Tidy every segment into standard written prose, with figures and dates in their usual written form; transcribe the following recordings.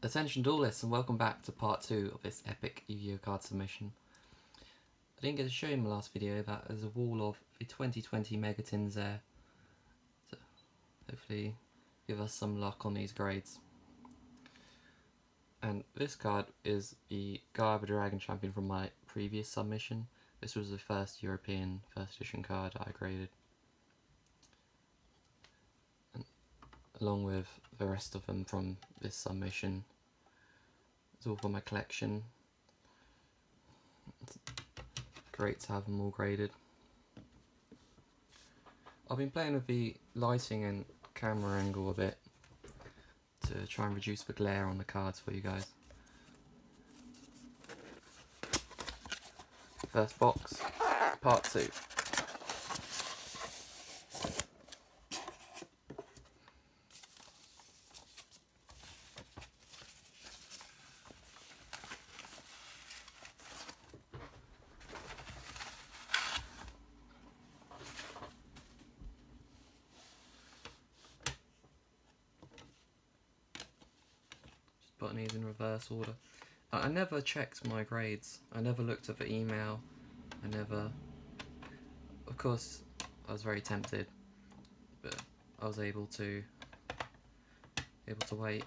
Attention duelists, and welcome back to part 2 of this epic YuGiOh card submission. I didn't get to show you in my last video that there's a wall of the 2020 Mega Tins there, so hopefully give us some luck on these grades. And this card is the Garba Dragon champion from my previous submission. This was the first European first edition card I graded, and along with the rest of them from this submission. It's all for my collection. It's great to have them all graded. I've been playing with the lighting and camera angle a bit to try and reduce the glare on the cards for you guys. First box, part 2. Putting these in reverse order. I never checked my grades. I never looked at the email. Of course, I was very tempted, but I was able to wait.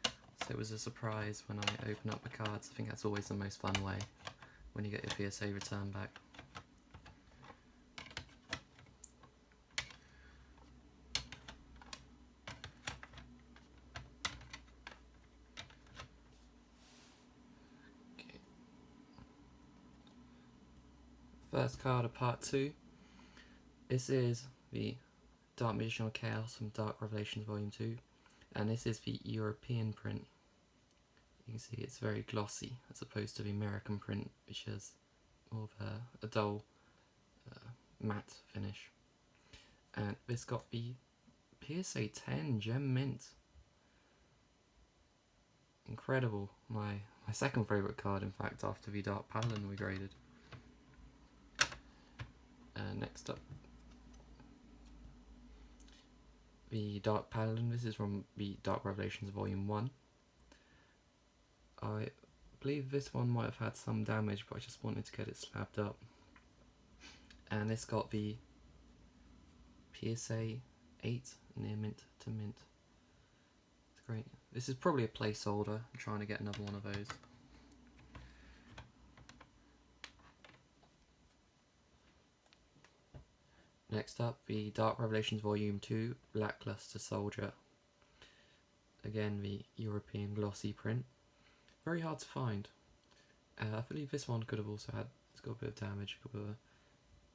So it was a surprise when I opened up the cards. I think that's always the most fun way when you get your PSA return back. First card of part 2. This is the Dark Magician of Chaos from Dark Revelations Volume 2, and this is the European print. You can see it's very glossy as opposed to the American print, which has more of a dull matte finish. And this got the PSA 10 Gem Mint. Incredible. My second favourite card, in fact, after the Dark Paladin we graded. Next up, the Dark Paladin. This is from the Dark Revelations Volume 1. I believe this one might have had some damage, but I just wanted to get it slabbed up. And this got the PSA 8 near mint to mint. It's great. This is probably a placeholder. I'm trying to get another one of those. Next up, the Dark Revelations Volume 2, Lackluster Soldier. Again, the European glossy print. Very hard to find. I believe this one could have also had, it's got a bit of damage, got a bit of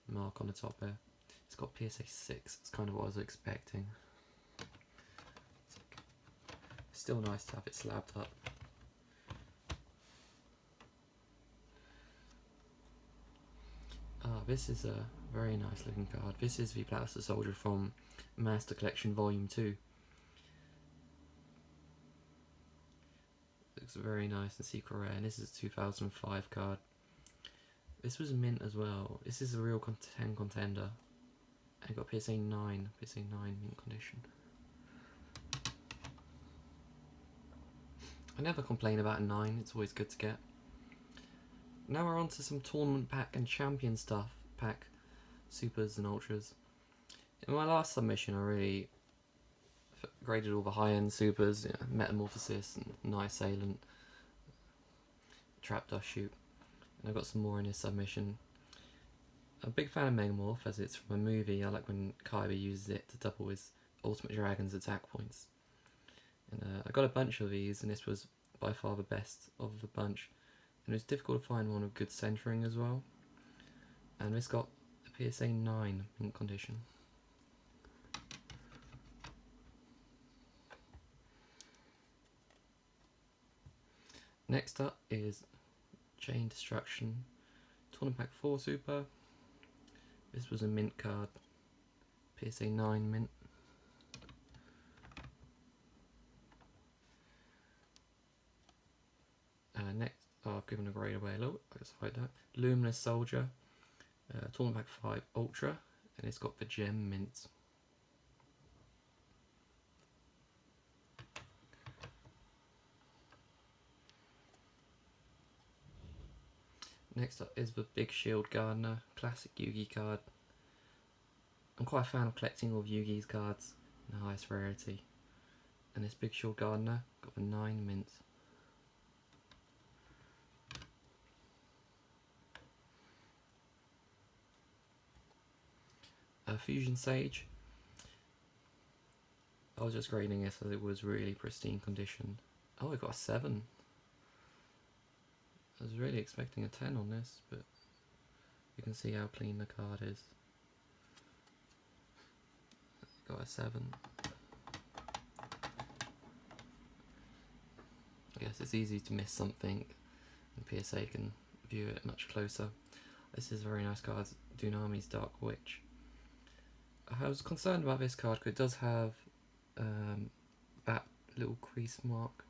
a mark on the top there. It's got PSA 6, it's kind of what I was expecting. It's still nice to have it slabbed up. This is a very nice looking card. This is the Lackluster Soldier from Master Collection Volume 2. Looks very nice and secret rare, and this is a 2005 card. This was mint as well. This is a real 10 contender. And got PSA 9 mint condition. I never complain about a 9, it's always good to get. Now we're on to some tournament pack and champion stuff, pack supers and ultras. In my last submission I really graded all the high-end supers, you know, Metamorphosis and Night Assailant, Trap Dust Shoot, and I've got some more in this submission. I'm a big fan of Megamorph as it's from a movie. I like when Kaiba uses it to double his Ultimate Dragon's attack points. And I got a bunch of these, and this was by far the best of the bunch. And it was difficult to find one with good centering as well. And this got a PSA 9 mint condition. Next up is Chain Destruction Tournament Pack 4 Super. This was a mint card, PSA 9 mint. Next, I've given a grade away a little, I just hide that. Luminous Soldier, Tournament Pack 5 Ultra, and it's got the Gem Mint. Next up is the Big Shield Gardener, classic Yugi card. I'm quite a fan of collecting all of Yugi's cards in the highest rarity. And this Big Shield Gardener got the 9 mints. Fusion Sage. I was just grading this as it was really pristine condition. Oh, it got a 7. I was really expecting a 10 on this, but you can see how clean the card is. It got a 7. I guess it's easy to miss something, and PSA can view it much closer. This is a very nice card, Dunami's Dark Witch. I was concerned about this card because it does have that little crease mark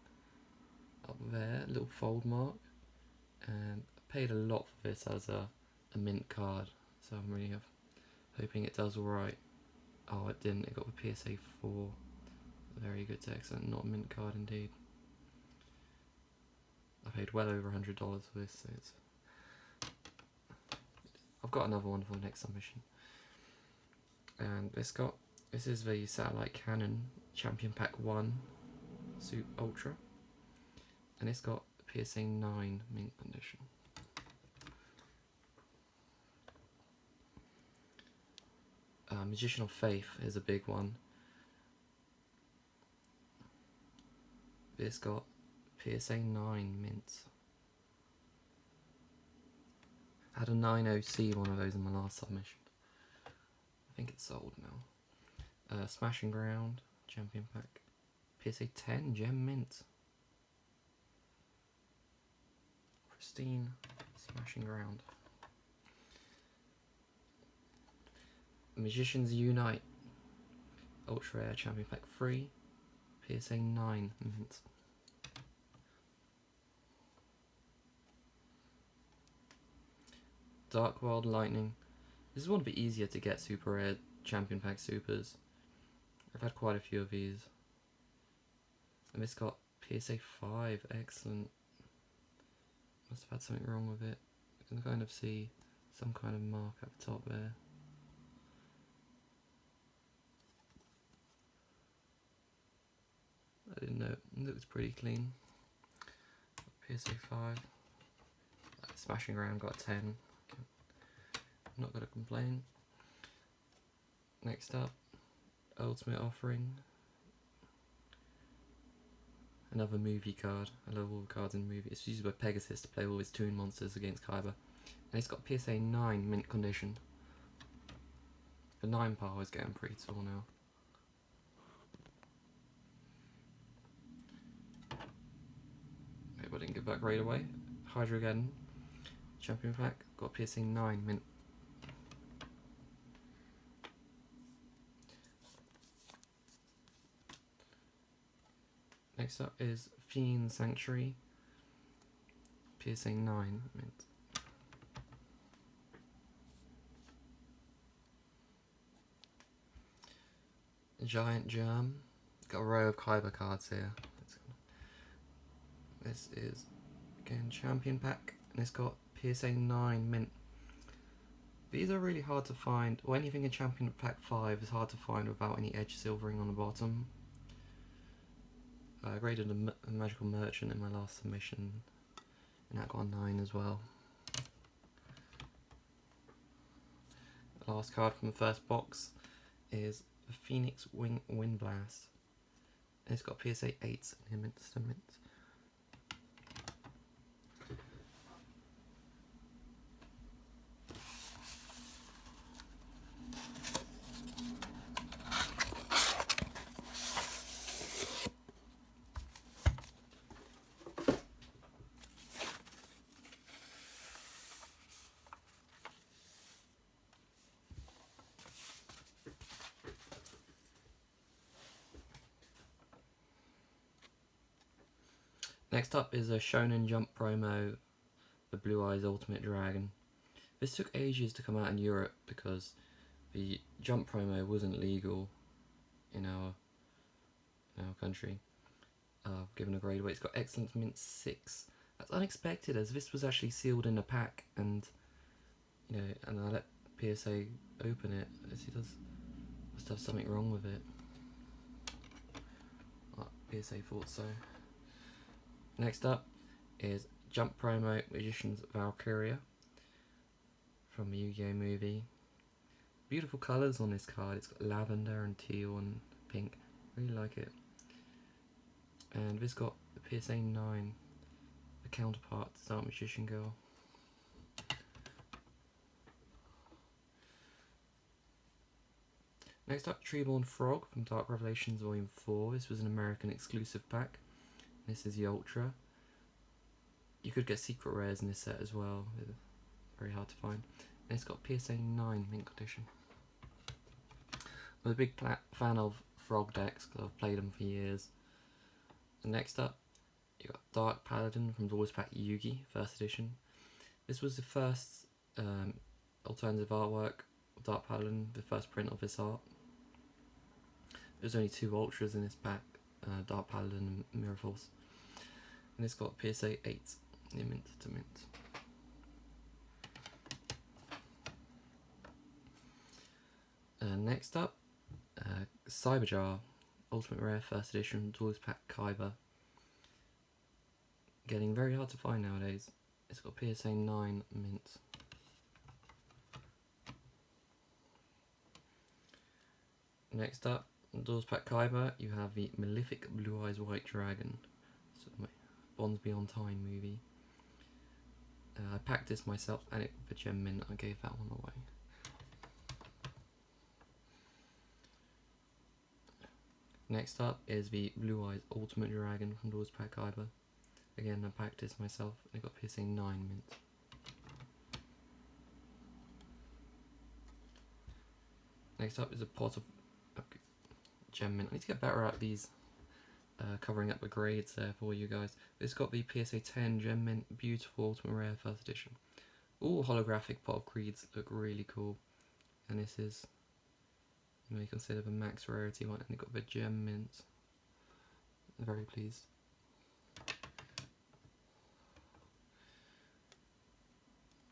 up there, little fold mark, and I paid a lot for this as a mint card, so I'm really hoping it does alright. Oh, it didn't, it got the PSA 4, very good to excellent, not a mint card indeed. I paid well over $100 for this, so it's... I've got another one for the next submission. And this is the Satellite Cannon Champion Pack 1 Suit Ultra, and it's got PSA 9 mint condition. Magician of Faith is a big one. It's got PSA 9 mints. I had a 90C one of those in my last submission. I think it's sold now. Smashing Ground Champion Pack. PSA 10 Gem Mint. Pristine Smashing Ground. Magicians Unite Ultra Rare Champion Pack 3. PSA 9 mint. Dark World Lightning. This is one of the easier to get super rare Champion Pack Supers. I've had quite a few of these. And this got PSA 5, excellent. Must have had something wrong with it. You can kind of see some kind of mark at the top there. I didn't know, it looks pretty clean. PSA 5. Smashing Ground got 10. Not gonna complain. Next up, Ultimate Offering. Another movie card. I love all the cards in the movie. It's used by Pegasus to play all his Toon monsters against Kaiba. And it's got PSA 9 mint condition. The 9 power is getting pretty tall now. Hope I didn't give that grade away. Hydrogen Champion Pack. Got PSA 9 mint. Next up is Fiend Sanctuary, PSA 9 mint. Giant Germ, got a row of Kaiba cards here. This is again Champion Pack, and it's got PSA 9 mint. These are really hard to find, or anything in Champion Pack 5 is hard to find without any edge silvering on the bottom. I graded a Magical Merchant in my last submission, and that got a 9 as well. The last card from the first box is the Phoenix Wing Windblast, and it's got PSA 8 near mint to mint. Next up is a Shonen Jump promo, the Blue Eyes Ultimate Dragon. This took ages to come out in Europe because the Jump promo wasn't legal in our country. I've given a grade away. It's got excellent mint 6 That's unexpected, as this was actually sealed in a pack, and and I let PSA open it, as he must have something wrong with it. PSA thought so. Next up is Jump Promo Magician's Valkyria from the YuGiOh movie. Beautiful colours on this card. It's got lavender and teal and pink. Really like it. And this got the PSA 9, the counterpart to Dark Magician Girl. Next up, Treeborn Frog from Dark Revelations Volume 4. This was an American exclusive pack. This is the Ultra. You could get secret rares in this set as well. Very hard to find. And it's got PSA 9 mint condition. I'm a big fan of Frog decks because I've played them for years. And next up, you got Dark Paladin from Doors Pack Yugi, first edition. This was the first alternative artwork of Dark Paladin, the first print of this art. There's only 2 Ultras in this pack, Dark Paladin and Mirror Force. And it's got PSA 8 in mint to mint. Next up, Cyberjar, Ultimate Rare First Edition, Doors Pack Kyber. Getting very hard to find nowadays. It's got PSA 9 mint. Next up, Doors Pack Kyber, you have the Malefic Blue Eyes White Dragon. So my Bonds Beyond Time movie. I packed this myself, and it for gem mint. I gave that one away. Next up is the Blue Eyes Ultimate Dragon from Doors Pack Kyber. Again, I packed this myself, and it got PSA 9 mint. Next up is a pot of gem mint. I need to get better at these covering up the grades there for you guys. It's got the PSA 10 gem mint, beautiful Ultimate Rare First Edition. All holographic pot of creeds look really cool, and this is, you consider the max rarity one, and it got the gem mint. I'm very pleased.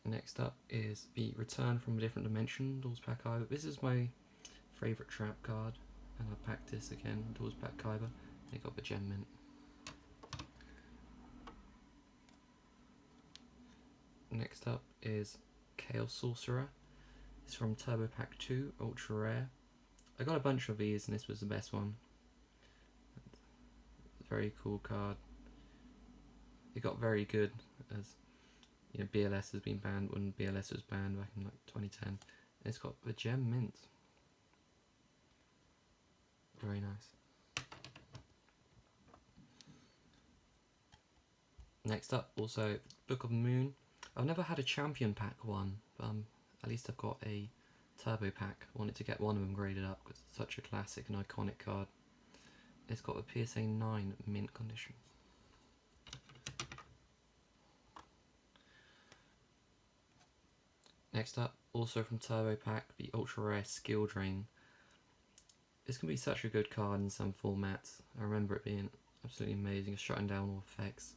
Next up is the Return from a Different Dimension, Doors Pack Kyber. This is my favourite trap card, and I packed this again, Doors Pack Kyber, and it got the gem mint. Next up is Chaos Sorcerer. It's from Turbo Pack 2, Ultra Rare. I got a bunch of these, and this was the best one. Very cool card. It got very good, as BLS has been banned when BLS was banned back in like 2010. And it's got the gem mint. Very nice. Next up, also Book of the Moon. I've never had a champion pack one, but at least I've got a turbo pack. I wanted to get one of them graded up because it's such a classic and iconic card. It's got a PSA 9 mint condition. Next up, also from Turbo Pack, the Ultra Rare Skill Drain. This can be such a good card in some formats. I remember it being absolutely amazing, it's shutting down all effects.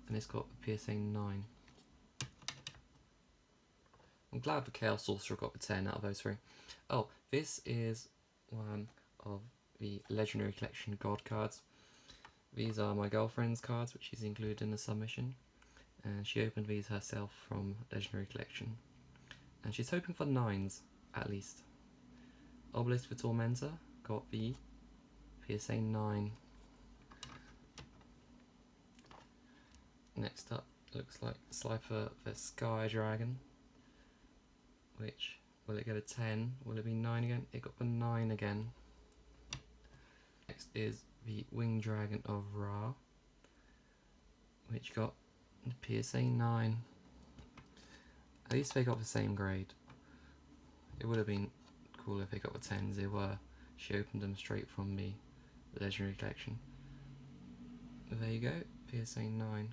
And it's got a PSA 9. I'm glad the Chaos Sorcerer got the 10 out of those 3. Oh, this is one of the Legendary Collection God cards. These are my girlfriend's cards, which she's included in the submission. And she opened these herself from Legendary Collection. And she's hoping for 9s, at least. Obelisk for Tormentor got the PSA 9. Next up, looks like Slifer the Sky Dragon. Which, will it get a 10? Will it be 9 again? It got the 9 again. Next is the Winged Dragon of Ra, which got the PSA 9. At least they got the same grade. It would have been cool if they got the 10s. They were. She opened them straight from the Legendary Collection. There you go, PSA 9.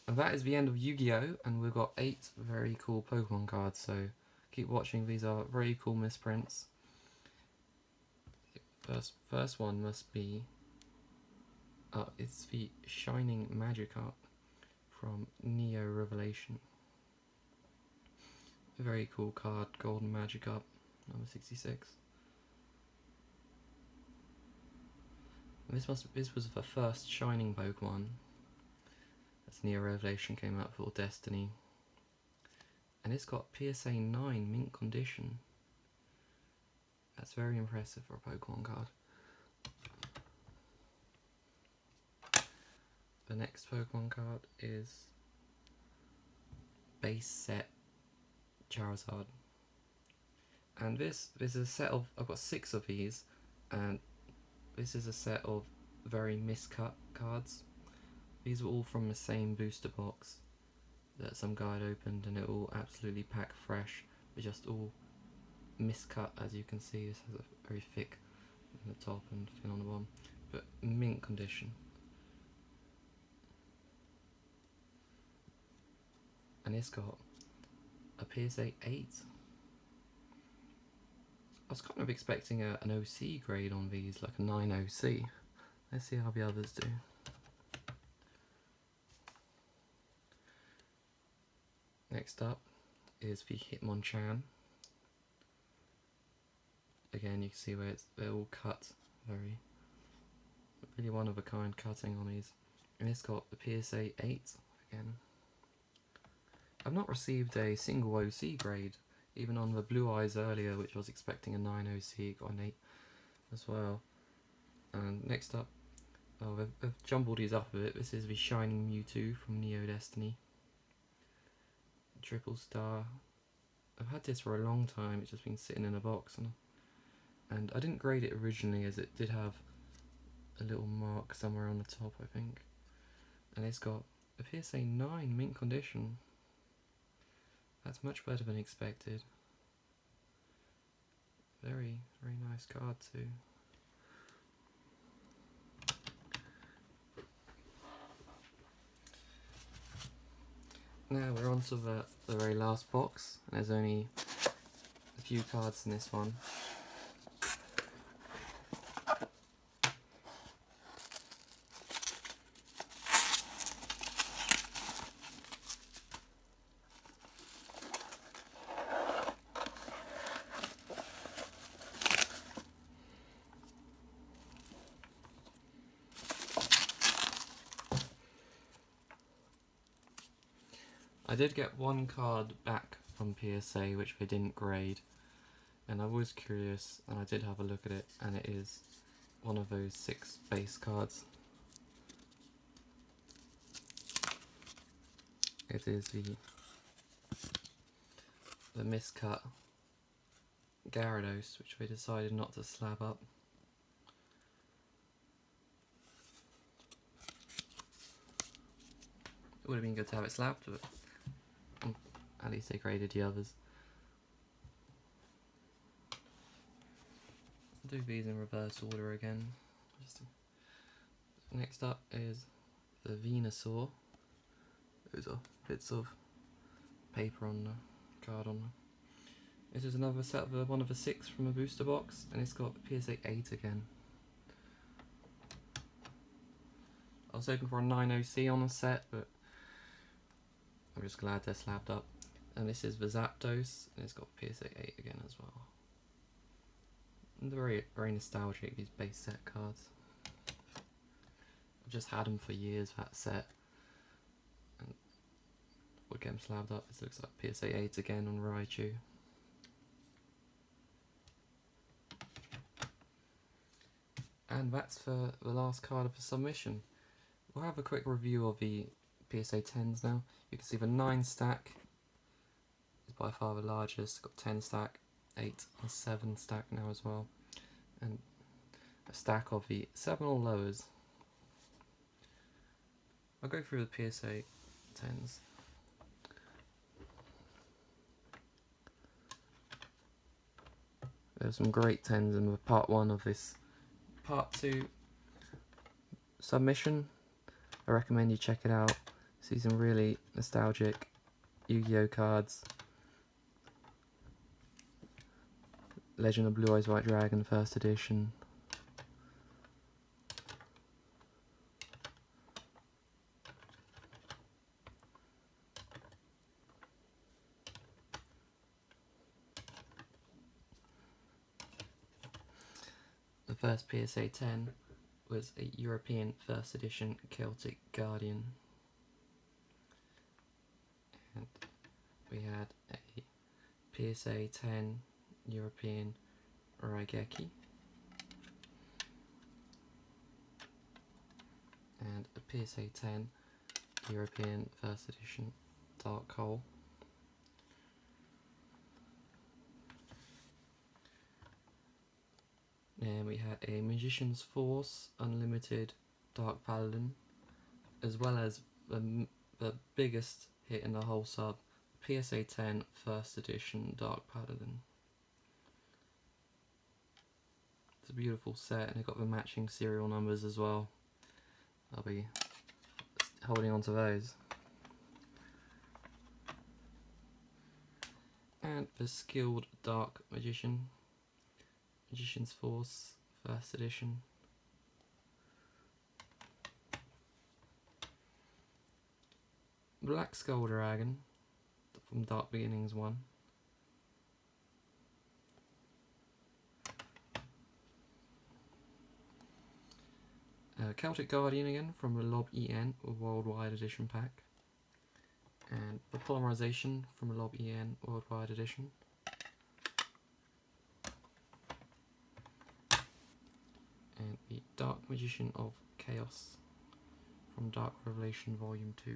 And that is the end of YuGiOh, and we've got 8 very cool Pokemon cards, so keep watching. These are very cool misprints. First one must be, it's the Shining Magikarp from Neo Revelation. A very cool card, Golden Magikarp, number 66. And this was the first Shining Pokemon, as Neo Revelation came out for Destiny. And it's got PSA 9 mint condition. That's very impressive for a Pokemon card. The next Pokemon card is base set Charizard. And this is a set of, I've got 6 of these, and this is a set of very miscut cards. These were all from the same booster box that some guy had opened, and it all absolutely packed fresh, but just all miscut. As you can see, this has a very thick on the top and thin on the bottom, but mint condition. And it's got a PSA 8. I was kind of expecting an OC grade on these, like a 9 OC. Let's see how the others do. Next up is the Hitmonchan. Again, you can see where they're all cut, really one of a kind cutting on these. And it's got the PSA 8 again. I've not received a single OC grade, even on the Blue Eyes earlier, which I was expecting a 9 OC, got an 8 as well. And next up, I've jumbled these up a bit. This is the Shining Mewtwo from Neo Destiny. Triple Star. I've had this for a long time, it's just been sitting in a box, and I didn't grade it originally, as it did have a little mark somewhere on the top, I think. And it's got a PSA 9 mint condition. That's much better than expected. Very, very nice card too. Now we're on to the very last box. There's only a few cards in this one. I did get one card back from PSA which they didn't grade, and I was curious and I did have a look at it, and it is one of those 6 base cards. It is the miscut Gyarados, which we decided not to slab up. It would have been good to have it slabbed, but at least they graded the others. I'll do these in reverse order again. Next up is the Venusaur. Those are bits of paper on the card on them. This is another set of one of the 6 from a booster box, and it's got PSA 8 again. I was hoping for a 9 OC on the set, but I'm just glad they're slabbed up. And this is the Zapdos, and it's got PSA 8 again as well. And they're very, very nostalgic, these base set cards. I've just had them for years, that set. And we'll get them slabbed up. This looks like PSA 8 again on Raichu. And that's for the last card of the submission. We'll have a quick review of the PSA Tens now. You can see the 9 stack is by far the largest. Got 10 stack, 8 and 7 stack now as well, and a stack of the 7 all lowers. I'll go through the PSA Tens. There's some great 10s in the part 1 of this part 2 submission. I recommend you check it out. See some really nostalgic YuGiOh cards. Legend of Blue Eyes White Dragon, first edition. first PSA 10 was a European first edition Celtic Guardian. And we had a PSA 10 European Raigeki. And a PSA 10 European first edition Dark Hole. And we had a Magician's Force Unlimited Dark Paladin, as well as the biggest hit in the whole sub, PSA 10 First Edition Dark Paladin. It's a beautiful set, and it got the matching serial numbers as well. I'll be holding on to those. And the Skilled Dark Magician, Magician's Force First Edition. Black Skull Dragon from Dark Beginnings 1. Celtic Guardian again from the Lob EN Worldwide Edition pack. And the Polymerization from the Lob EN Worldwide Edition. And the Dark Magician of Chaos from Dark Revelation Volume 2.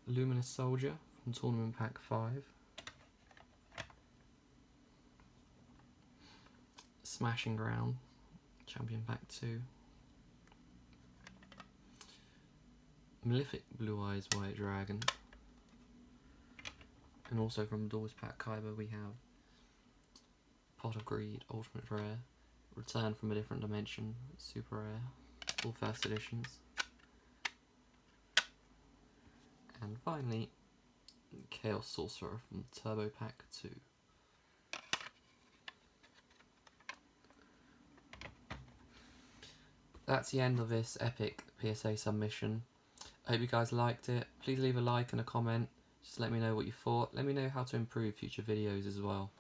Luminous Soldier from Tournament Pack 5. Smashing Ground, Champion Pack 2. Malefic Blue Eyes White Dragon. And also from Doors Pack Kaiba we have Pot of Greed, Ultimate Rare. Return from a Different Dimension, Super Rare. All first editions. And finally, Chaos Sorcerer from Turbo Pack 2. That's the end of this epic PSA submission. I hope you guys liked it. Please leave a like and a comment. Just let me know what you thought. Let me know how to improve future videos as well.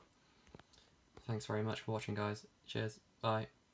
Thanks very much for watching, guys. Cheers. Bye.